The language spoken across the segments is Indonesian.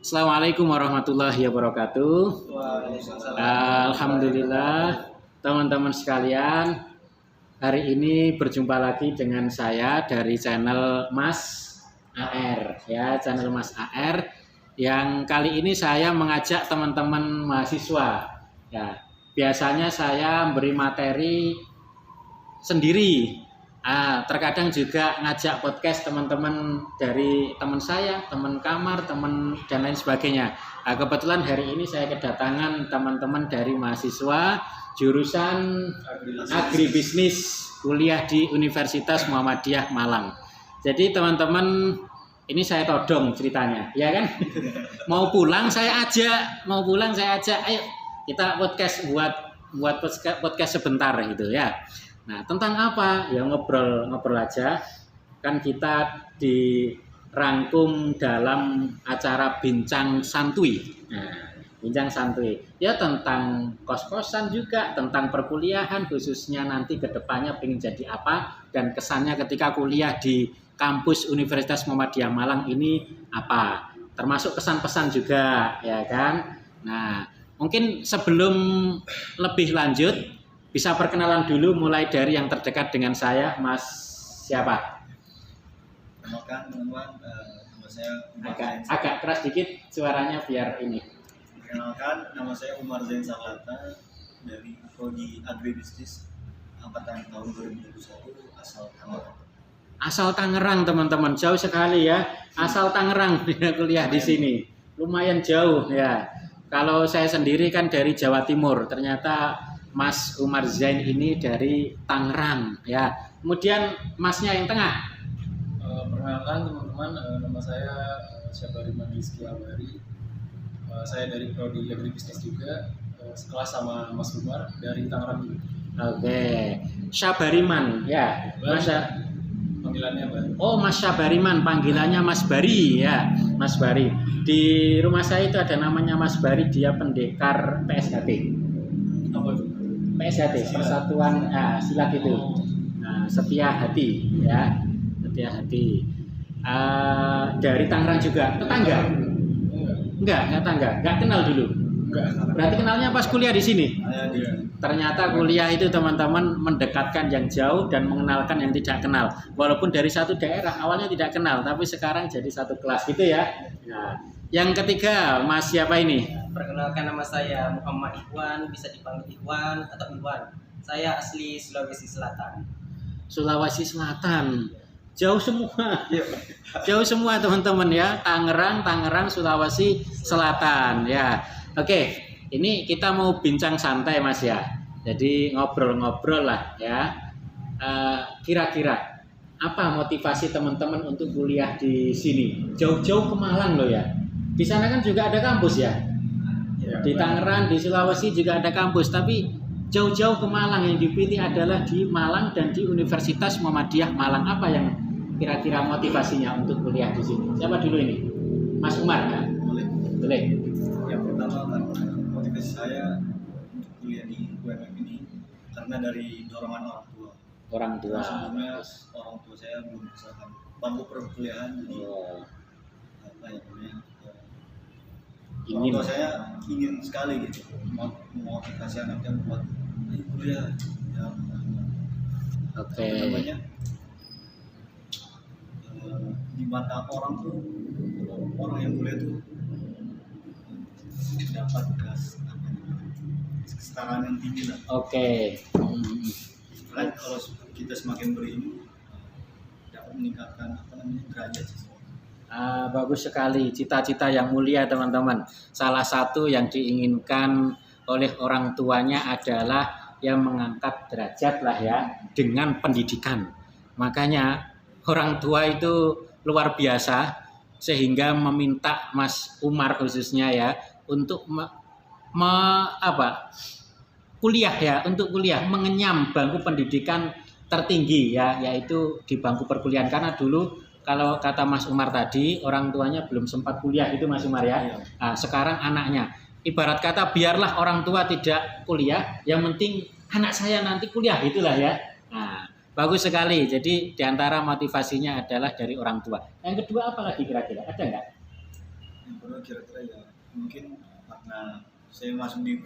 Assalamualaikum warahmatullahi wabarakatuh. Alhamdulillah, teman-teman sekalian, hari ini berjumpa lagi dengan saya dari channel Mas AR, ya, channel Mas AR. Yang kali ini saya mengajak teman-teman mahasiswa. Ya, biasanya saya beri materi sendiri. Terkadang juga ngajak podcast teman-teman dari teman saya, teman kamar, teman dan lain sebagainya. Kebetulan hari ini saya kedatangan teman-teman dari mahasiswa jurusan agribisnis kuliah di Universitas Muhammadiyah Malang. Jadi teman-teman, ini saya todong ceritanya, ya kan? Mau pulang saya ajak, ayo kita podcast buat podcast sebentar gitu ya. Nah, tentang apa? Ya ngobrol aja. Kan kita dirangkum dalam acara bincang santuy. Nah, bincang santuy. Ya tentang kos-kosan juga, tentang perkuliahan khususnya nanti ke depannya pengen jadi apa dan kesannya ketika kuliah di kampus Universitas Muhammadiyah Malang ini apa. Termasuk kesan-pesan juga, ya kan? Nah, mungkin sebelum lebih lanjut bisa perkenalan dulu mulai dari yang terdekat dengan saya, Mas siapa? Perkenalkan teman-teman, nama saya Umar agak keras dikit suaranya biar ini. Perkenalkan, nama saya Umar Zain Saklata dari Prodi Agribisnis angkatan tahun 2021 asal Tangerang. Asal Tangerang teman-teman, jauh sekali ya. Asal Tangerang kuliah di sini. Lumayan jauh ya. Kalau saya sendiri kan dari Jawa Timur, ternyata Mas Umar Zain ini dari Tangerang ya. Kemudian Masnya yang tengah. Perkenalkan teman-teman, nama saya Syabariman Rizky Abari. Saya dari Prodi Agribisnis juga, sekelas sama Mas Umar dari Tangerang juga. Oke, Syabariman ya. Mas panggilannya Bari. Oh, Mas Syabariman, panggilannya Mas Bari ya. Mas Bari. Di rumah saya itu ada namanya Mas Bari, dia pendekar PSHT. Apa itu? PSHT, Persatuan Silat itu. Nah, setia hati ya. Setia hati. Dari Tangerang juga. Tetangga? Enggak tetangga. Enggak kenal dulu. Enggak. Berarti kenalnya pas kuliah di sini. Iya. Ternyata kuliah itu teman-teman mendekatkan yang jauh dan mengenalkan yang tidak kenal. Walaupun dari satu daerah awalnya tidak kenal, tapi sekarang jadi satu kelas gitu ya. Nah, yang ketiga Mas siapa ini? Perkenalkan, nama saya Muhammad Ikhwan, bisa dipanggil Ikhwan atau Iwan. Saya asli Sulawesi Selatan. Sulawesi Selatan. Jauh semua. Jauh semua teman-teman ya. Tangerang, Sulawesi Selatan ya. Oke, ini kita mau bincang santai Mas ya. Jadi ngobrol-ngobrol lah ya. Kira-kira apa motivasi teman-teman untuk kuliah di sini? Jauh-jauh ke Malang loh ya. Di sana kan juga ada kampus ya. Di Tangerang, di Sulawesi juga ada kampus, tapi jauh-jauh ke Malang. Yang dipilih adalah di Malang dan di Universitas Muhammadiyah Malang. Apa yang kira-kira motivasinya untuk kuliah di sini? Siapa dulu ini? Mas Umar ya? Boleh. Yang pertama karena motivasi saya untuk kuliah di UMM ini karena dari dorongan orang tua. Orang tua. Sebelumnya orang tua saya belum bisa bangku perkuliahan, jadi apa ya namanya? Orang tua saya ingin sekali gitu memotivasi anaknya buat kuliah ya. Oke. Namanya di mata orang tuh orang yang kuliah tuh dapat kesetaraan yang tinggi lah. Oke. Kalau kita semakin berilmu dapat meningkatkan derajat seseorang. Bagus sekali, cita-cita yang mulia teman-teman. Salah satu yang diinginkan oleh orang tuanya adalah yang mengangkat derajat lah ya dengan pendidikan. Makanya orang tua itu luar biasa sehingga meminta Mas Umar khususnya ya untuk kuliah mengenyam bangku pendidikan tertinggi ya, yaitu di bangku perkuliahan. Karena dulu kalau kata Mas Umar tadi, orang tuanya belum sempat kuliah itu Mas Umar ya. Nah, sekarang anaknya, ibarat kata biarlah orang tua tidak kuliah, yang penting anak saya nanti kuliah, itulah ya. Nah, bagus sekali. Jadi diantara motivasinya adalah dari orang tua. Yang kedua apa lagi kira-kira? Ada nggak? Yang kedua kira-kira ya mungkin karena saya masuk di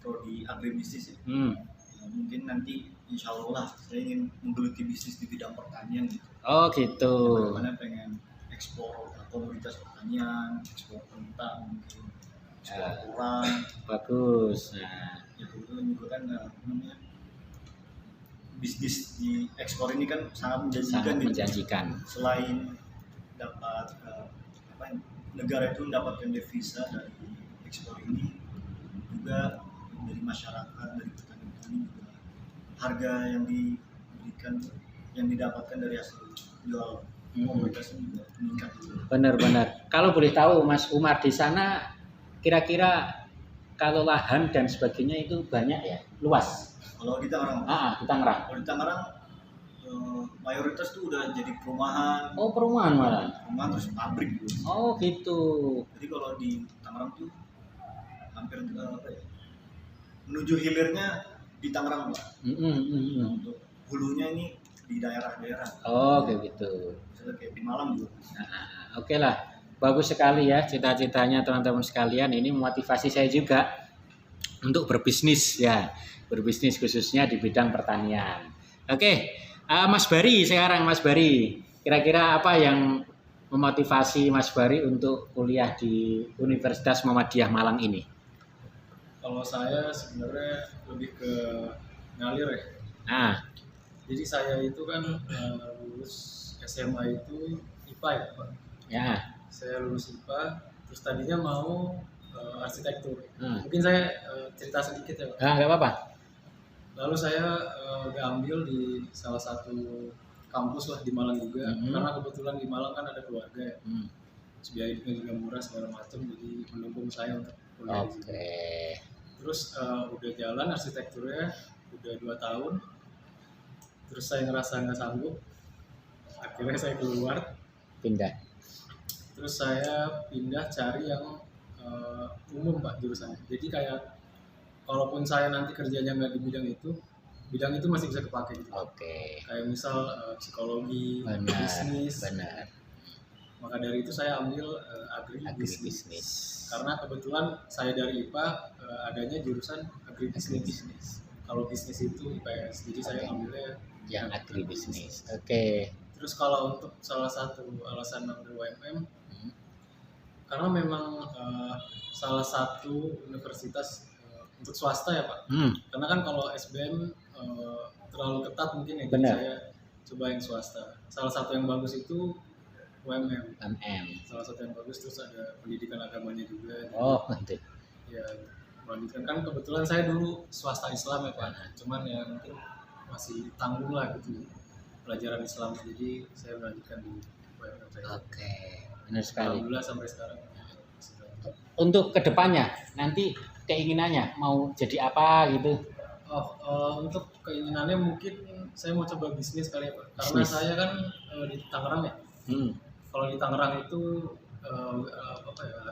prodi agribisnis ya. Ya, mungkin nanti insya Allah saya ingin menggeluti bisnis di bidang pertanian gitu. Oh gitu. Bagaimana pengen ekspor komoditas pertanian, ekspor kentang, mungkin ekspor kurang. Bagus. Nah, Ya kebetulan juga kan namanya bisnis di ekspor ini kan sangat menjanjikan. sangat gitu. menjanjikan. Selain dapat negara itu mendapatkan devisa dari ekspor ini, juga dari masyarakat, dari petani-petani juga harga yang diberikan, yang didapatkan dari hasil jual komoditas ini juga meningkat juga. Benar-benar. Kalau boleh tahu Mas Umar, di sana kira-kira kalau lahan dan sebagainya itu banyak ya, luas. Kalau di Tangerang, Di Tangerang. kalau di Tangerang mayoritas tuh udah jadi perumahan, Oh perumahan malah. perumahan terus pabrik gitu. Oh gitu. Jadi kalau di Tangerang tuh hampir menuju hilirnya di Tangerang Pak. Untuk hulunya ini di daerah-daerah. Oh kayak gitu. Misalnya kayak di Malang juga. Oke lah, bagus sekali ya cita-citanya teman-teman sekalian. Ini motivasi saya juga untuk berbisnis ya, berbisnis khususnya di bidang pertanian. Oke, Mas Bari sekarang, Mas Bari, kira-kira apa yang memotivasi Mas Bari untuk kuliah di Universitas Muhammadiyah Malang ini? Kalau saya sebenarnya lebih ke ngalir ya. Jadi saya itu kan lulus SMA itu IPA ya Pak. Ya. Saya lulus IPA, terus tadinya mau arsitektur. Mungkin saya cerita sedikit ya Pak. Nggak apa-apa. Lalu saya ambil di salah satu kampus lah di Malang juga, karena kebetulan di Malang kan ada keluarga ya. Terus biaya hidupnya juga murah segala macam, jadi mendukung saya untuk kuliah di sini. Terus udah jalan arsitekturnya, udah 2 tahun. Terus saya ngerasa nggak sanggup, akhirnya saya keluar. Pindah. Terus saya pindah cari yang umum Pak jurusannya. Jadi kayak kalaupun saya nanti kerjanya nggak di bidang itu masih bisa kepake gitu. Kayak misal psikologi, bisnis. Benar. Maka dari itu saya ambil agribisnis. Karena kebetulan saya dari IPA adanya jurusan agribisnis. Kalau bisnis itu IPS, jadi saya ambilnya yang agribisnis. Terus kalau untuk salah satu alasan ambil UMM, karena memang salah satu universitas untuk swasta ya Pak. Karena kan kalau SBM terlalu ketat mungkin ya, jadi saya coba yang swasta. Salah satu yang bagus itu UMM. Salah satu yang bagus, terus ada pendidikan agamanya juga. Nanti. Ya, melanjutkan kan kebetulan saya dulu swasta Islam ya Pak. Cuman ya mungkin masih tanggung lah gitu pelajaran Islam, jadi saya melanjutkan di UMM saya. Benar sekali. Alhamdulillah sampai sekarang. Untuk kedepannya nanti keinginannya mau jadi apa gitu? Untuk keinginannya mungkin saya mau coba bisnis kali ya Pak. Karena saya kan di Tangerang ya. Kalau di Tangerang itu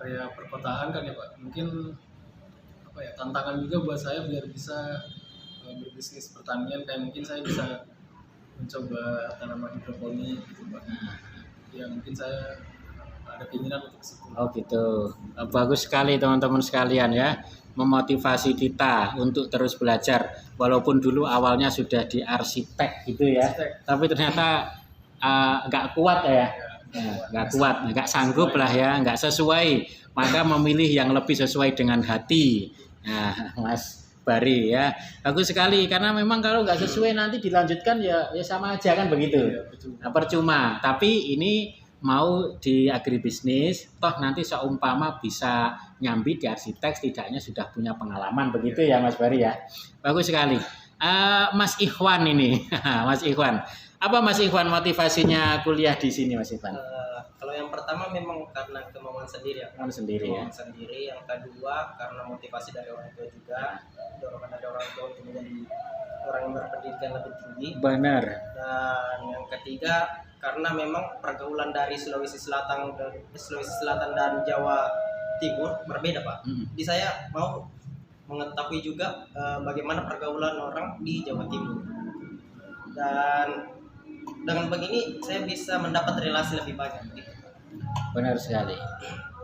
area perkotaan kan ya Pak. Mungkin tantangan juga buat saya biar bisa berbisnis pertanian, kayak mungkin saya bisa mencoba tanaman hidroponik gitu Pak. Ya mungkin saya ada keinginan untuk situ. Gitu. Bagus sekali teman-teman sekalian ya, memotivasi kita untuk terus belajar walaupun dulu awalnya sudah di arsitek gitu ya. Tapi ternyata nggak kuat ya. Nggak sanggup lah ya, nggak sesuai, maka memilih yang lebih sesuai dengan hati. Nah, Mas Bari ya, bagus sekali, karena memang kalau nggak sesuai nanti dilanjutkan ya sama aja kan begitu. Percuma. Tapi ini mau di agribisnis, toh nanti seumpama bisa nyambi di arsitek, setidaknya sudah punya pengalaman begitu ya Mas Bari ya. Bagus sekali. Mas Ikhwan ini, Mas Ikhwan. Apa Mas Ikhwan motivasinya kuliah di sini Mas Ikhwan? Kalau yang pertama memang karena kemauan sendiri ya. Kemauan sendiri. Yang kedua karena motivasi dari orang tua juga, dorongan dari orang tua untuk menjadi orang yang berpendidikan lebih tinggi. Benar. Dan yang ketiga karena memang pergaulan dari Sulawesi Selatan dan Jawa Timur berbeda Pak. Jadi saya mau mengetahui juga bagaimana pergaulan orang di Jawa Timur. Dan dengan begini saya bisa mendapat relasi lebih banyak. Benar sekali.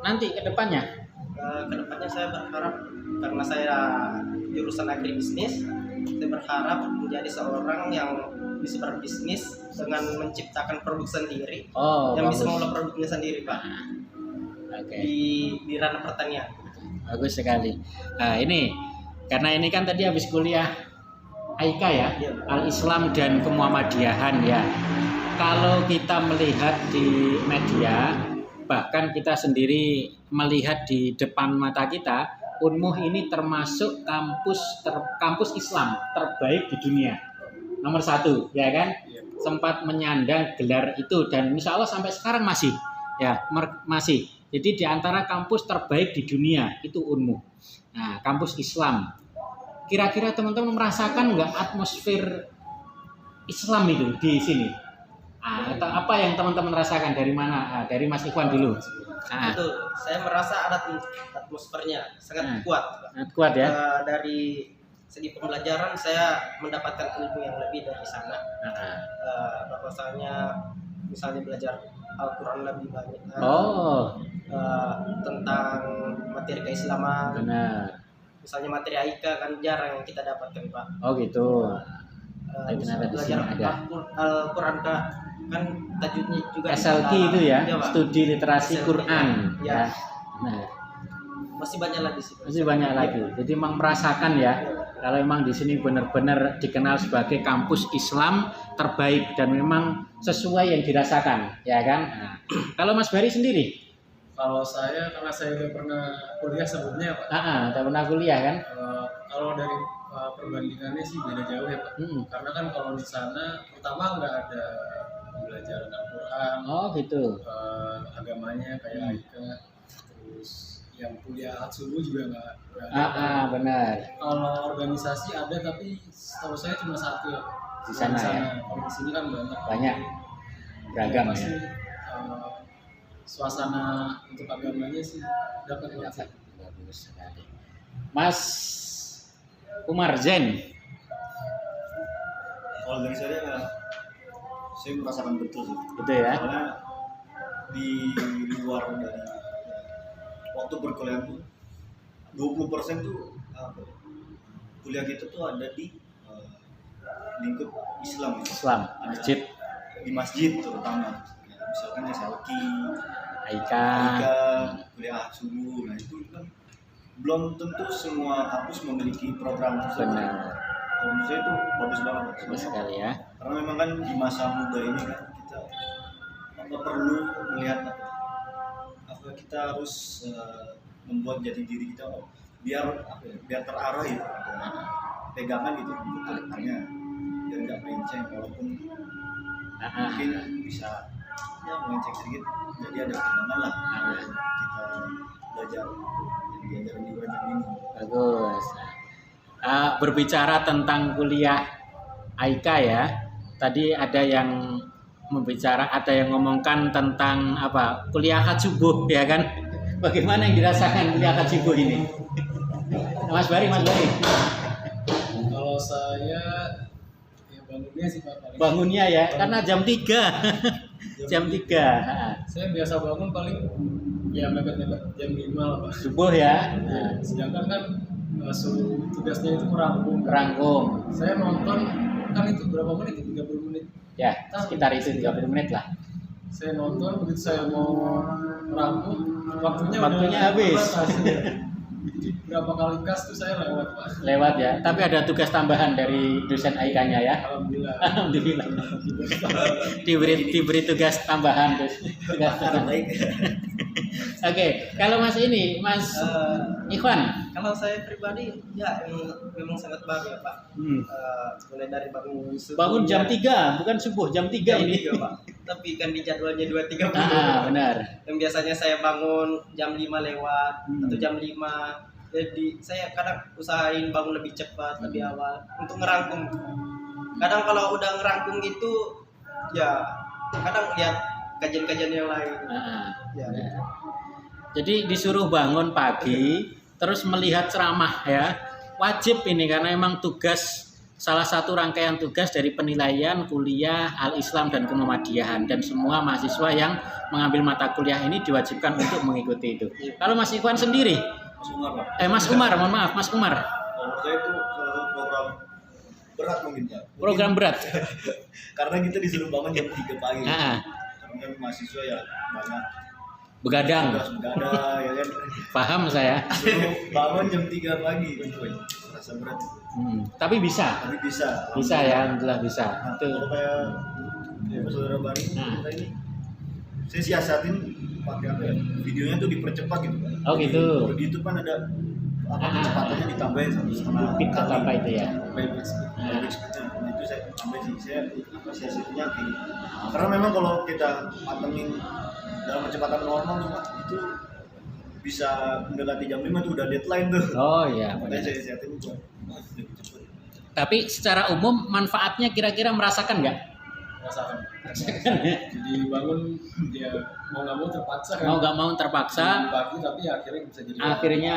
nanti ke depannya? Kedepannya saya berharap, karena saya jurusan agribisnis, saya berharap menjadi seorang yang bisa berbisnis dengan menciptakan produk sendiri, yang bisa mengolah produknya sendiri, Pak. Oke. Di ranah pertanian. Bagus sekali. Nah, ini karena ini kan tadi habis kuliah AIKA ya, Al-Islam dan Kemuhammadiyahan ya. Kalau kita melihat di media, bahkan kita sendiri melihat di depan mata kita, Unmuh ini termasuk kampus Islam terbaik di dunia, nomor 1 ya kan, sempat menyandang gelar itu dan insya Allah sampai sekarang masih ya masih. Jadi di antara kampus terbaik di dunia itu Unmuh. Nah, kampus Islam. Kira-kira teman-teman merasakan nggak atmosfer Islam itu di sini? Apa yang teman-teman rasakan, dari mana? Dari Mas Ikhwan dulu. Betul, saya merasa ada atmosfernya sangat kuat. Sangat kuat ya. Dari segi pembelajaran saya mendapatkan ilmu yang lebih dari sana. Bahwasanya misalnya belajar Al-Quran lebih banyak. Tentang materi keislaman. Benar. Misalnya materi AIKA kan jarang yang kita dapatkan, Pak. Oh gitu. Belajar Al-Quran kan tajwidnya juga SLQ itu ya, studi literasi SLQ, Quran ya. Nah, masih banyak lagi sih. Masih banyak lagi. Jadi memang merasakan ya, kalau memang di sini benar-benar dikenal sebagai kampus Islam terbaik dan memang sesuai yang dirasakan, ya kan? Nah, kalau Mas Bari sendiri? Kalau saya, karena saya udah pernah kuliah sebelumnya, Pak. Udah pernah kuliah kan? Kalau dari perbandingannya sih beda jauh ya, Pak. Karena kan kalau di sana pertama nggak ada pembelajaran Al-Quran. Oh gitu. Agamanya kayak AIKA, terus yang kuliah subuh juga nggak ada. Benar. Kalau organisasi ada, tapi setahu saya cuma 1 ya. Di sana ya. Kalau di sini kan banyak. Banyak. Beragam ya. Suasana untuk agamanya sih dapat. Bagus sekali. Mas Umar Zen. Kalau dari saya merasakan betul sih. Betul ya. Karena di luar dari waktu berkuliah tuh 20% tuh kuliah kita tuh ada di lingkup Islam. Islam, masjid. Di masjid terutama. Misalkan SLQ, AIKA, kuliah subuh. Nah itu kan belum tentu semua kampus memiliki program tersebut. Benar. Menurut saya itu bagus banget. Bagus sekali ya. Karena memang kan di masa muda ini kan kita perlu melihat apa kita harus membuat jati diri kita biar terarah gitu, pegangan gitu hanya biar nggak melenceng, walaupun mungkin bisa ya melenceng sedikit, jadi ada pegangan lah kita belajar yang diajarin di wajah ini. Bagus. Berbicara tentang kuliah AIKA ya, tadi ada yang ada yang ngomongkan tentang apa, kuliah subuh ya kan? Bagaimana yang dirasakan kuliah subuh ini? Mas Bari. Kalau saya ya bangunnya sih Pak. Bangunnya ya, karena jam 3. Jam 3. Saya biasa bangun paling ya mepet-mepet jam 5 lah Pak. Subuh ya. Sedangkan kan suruh tugasnya itu merangkum. Saya nonton kan itu berapa menit? 30 menit. Ya, sekitar itu 30 menit lah. Saya nonton, begitu saya mau merangkum, waktunya habis. Jadi berapa kali kas tuh saya lewat Pak. Lewat ya, tapi ada tugas tambahan dari dosen AIKA-nya ya. Alhamdulillah. diberi tugas tambahan. Baik. Oke, kalau Mas Ikhwan. Kalau saya pribadi ya memang sangat bagus ya Pak. Mulai dari bangun jam 3, bukan subuh, jam 3 ini. 3, Pak. Tapi kan di jadwalnya 2.30. Benar. Yang biasanya saya bangun jam 5 lewat atau jam 5. Jadi saya kadang usahain bangun lebih cepat, lebih awal untuk ngerangkum. Kadang kalau udah ngerangkum gitu ya kadang lihat kajian-kajian yang lain. Ya. Jadi disuruh bangun pagi, terus melihat ceramah ya, wajib ini karena memang tugas salah satu rangkaian tugas dari penilaian kuliah Al-Islam dan Kemuhammadiyahan, dan semua mahasiswa yang mengambil mata kuliah ini diwajibkan untuk mengikuti itu. Kalau Mas Ikhwan sendiri, Mas Umar, Pak. Mas Umar, mohon maaf, Mas Umar. Menurut saya itu program berat mungkin, Pak. Program berat. Karena kita disuruh bangun jam 3 pagi. Nah, Karena kan mahasiswa ya banyak begadang. tugas begadang ya kan. Paham saya. Disuruh bangun jam 3 pagi gitu ya. Rasa berat. Tapi bisa. Tapi bisa. Bisa ya, alhamdulillah bisa. Nah, Itu. kalau kayak saudara Bani kita ini saya siasatin pakai apa ya? Videonya tuh dipercepat gitu, Pak. Oh, gitu. Kalau di YouTube kan ada kecepatannya ditambahin 1,5 Fit atau apa itu ya? Lebih speednya. Nah, itu saya tambahin sih, saya apresiasinya kayak gitu. Karena memang kalau kita pantengin dalam kecepatan normal nih, Pak, itu bisa mendekati jam 5 tuh udah deadline tuh. Oh iya. Makanya saya siasatin buat lebih cepat. Tapi secara umum manfaatnya kira-kira merasakan nggak? Rasakan. Jadi bangun dia mau nggak mau terpaksa kan. Mau nggak mau terpaksa. Pagi tapi akhirnya bisa jadi. Akhirnya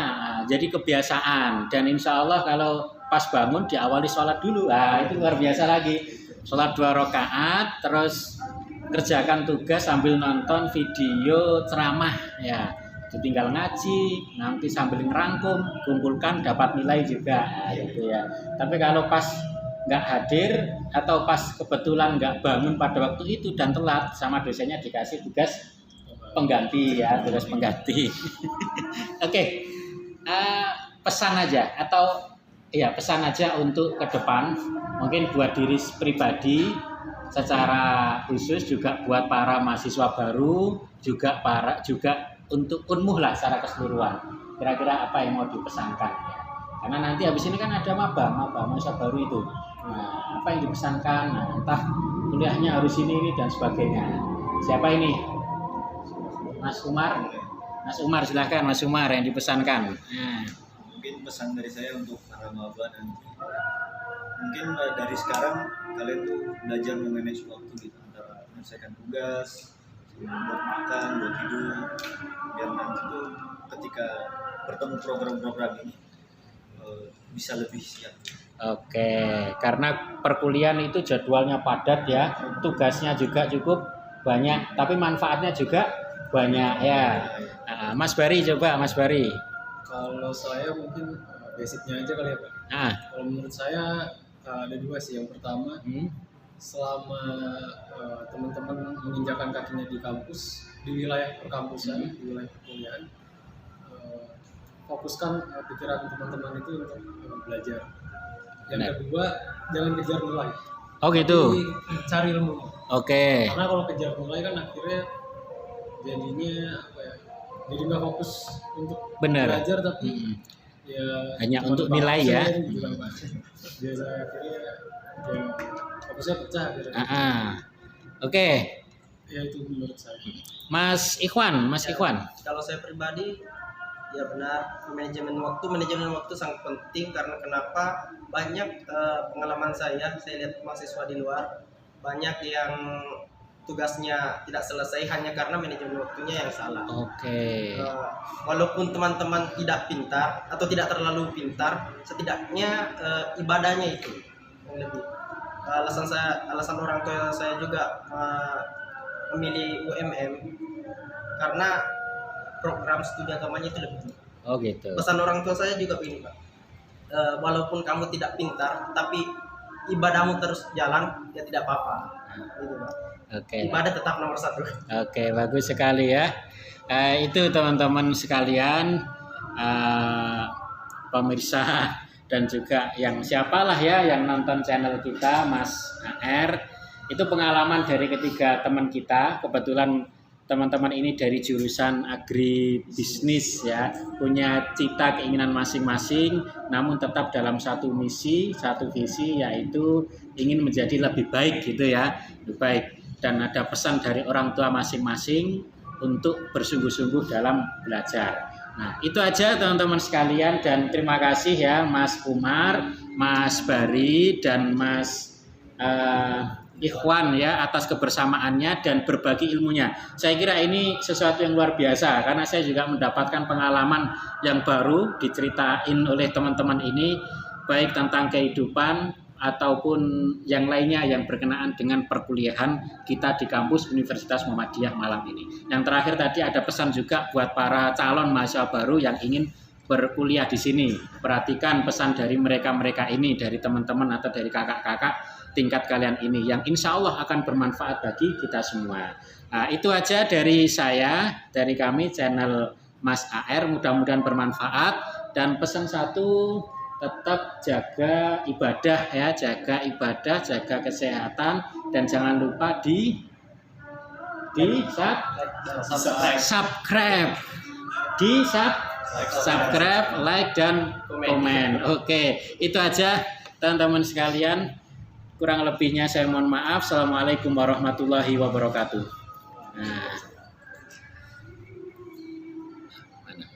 jadi kebiasaan, dan insya Allah kalau pas bangun diawali sholat dulu, itu luar biasa lagi. Sholat 2 rakaat, terus kerjakan tugas sambil nonton video ceramah ya. Itu tinggal ngaji, nanti sambil ngerangkum, kumpulkan dapat nilai juga, gitu ya. Tapi kalau pas nggak hadir atau pas kebetulan nggak bangun pada waktu itu dan telat, sama dosennya dikasih tugas pengganti ya, tugas pengganti. Oke. Pesan aja atau ya pesan aja untuk ke depan, mungkin buat diri pribadi secara khusus, juga buat para mahasiswa baru, juga untuk unmuh lah secara keseluruhan. Kira-kira apa yang mau dipesankan ya? Karena nanti habis ini kan ada maba mahasiswa baru itu. Nah, apa yang dipesankan? Nah, entah kuliahnya harus ini dan sebagainya. Siapa ini? Mas Umar. Mas Umar, silahkan Mas Umar yang dipesankan. Nah. Mungkin pesan dari saya untuk para maba nanti, mungkin dari sekarang kalian tuh belajar memanage waktu gitu, antara menyelesaikan tugas, buat makan, buat tidur, biar nanti tuh ketika bertemu program-program ini bisa lebih siap. Oke, karena perkuliahan itu jadwalnya padat ya, tugasnya juga cukup banyak, tapi manfaatnya juga banyak ya. Nah, Mas Bari, coba Mas Bari. Kalau saya mungkin basicnya aja kali ya Pak. Kalau menurut saya ada 2 sih. Yang pertama, selama teman-teman menginjakan kakinya di kampus, di wilayah perkampusan, di wilayah perkuliahan, fokuskan pikiran teman-teman itu untuk belajar. Yang kedua, jangan kejar nilai. Oh gitu. Tapi cari ilmu. Oke. Karena kalau kejar nilai kan akhirnya jadinya apa ya? Jadi nggak fokus untuk belajar, tapi ya hanya untuk nilai ya. Gitu kan, Pak. Biasa akhirnya ya fokusnya pecah gitu. Oke. Ya itu menurut saya. Mas Ikhwan. Kalau saya pribadi ya benar, manajemen waktu sangat penting. Karena kenapa? Banyak pengalaman saya lihat mahasiswa di luar banyak yang tugasnya tidak selesai hanya karena manajemen waktunya yang salah. Oke. Walaupun teman-teman tidak pintar atau tidak terlalu pintar, setidaknya ibadahnya itu yang lebih. Alasan orang tua saya juga memilih UMM karena program studi agamanya itu lebih. Oh gitu. Pesan orang tua saya juga begini, Pak. Walaupun kamu tidak pintar, tapi ibadahmu terus jalan, ya tidak apa-apa. Gitu, Pak. Oke. Ibadah tetap nomor 1. Oke, bagus sekali ya. Itu teman-teman sekalian, pemirsa dan juga yang siapalah ya yang nonton channel kita, Mas AR. Itu pengalaman dari ketiga teman kita. Kebetulan teman-teman ini dari jurusan agribisnis ya, punya cita keinginan masing-masing, namun tetap dalam satu misi, satu visi, yaitu ingin menjadi lebih baik gitu ya, lebih baik. Dan ada pesan dari orang tua masing-masing untuk bersungguh-sungguh dalam belajar. Nah, itu aja teman-teman sekalian, dan terima kasih ya Mas Umar, Mas Bari, dan Mas Ikhwan ya atas kebersamaannya dan berbagi ilmunya. Saya kira ini sesuatu yang luar biasa karena saya juga mendapatkan pengalaman yang baru diceritain oleh teman-teman ini, baik tentang kehidupan ataupun yang lainnya yang berkenaan dengan perkuliahan kita di kampus Universitas Muhammadiyah Malang ini. Yang terakhir tadi ada pesan juga buat para calon mahasiswa baru yang ingin berkuliah di sini. Perhatikan pesan dari mereka-mereka ini, dari teman-teman atau dari kakak-kakak tingkat kalian ini, yang insya Allah akan bermanfaat bagi kita semua. Nah, itu aja dari saya, dari kami channel Mas AR, mudah-mudahan bermanfaat. Dan pesan satu, tetap jaga ibadah ya, jaga ibadah, jaga kesehatan, dan jangan lupa di subscribe, like dan komen. Oke, itu aja teman-teman sekalian. Kurang lebihnya saya mohon maaf. Assalamualaikum warahmatullahi wabarakatuh. Nah.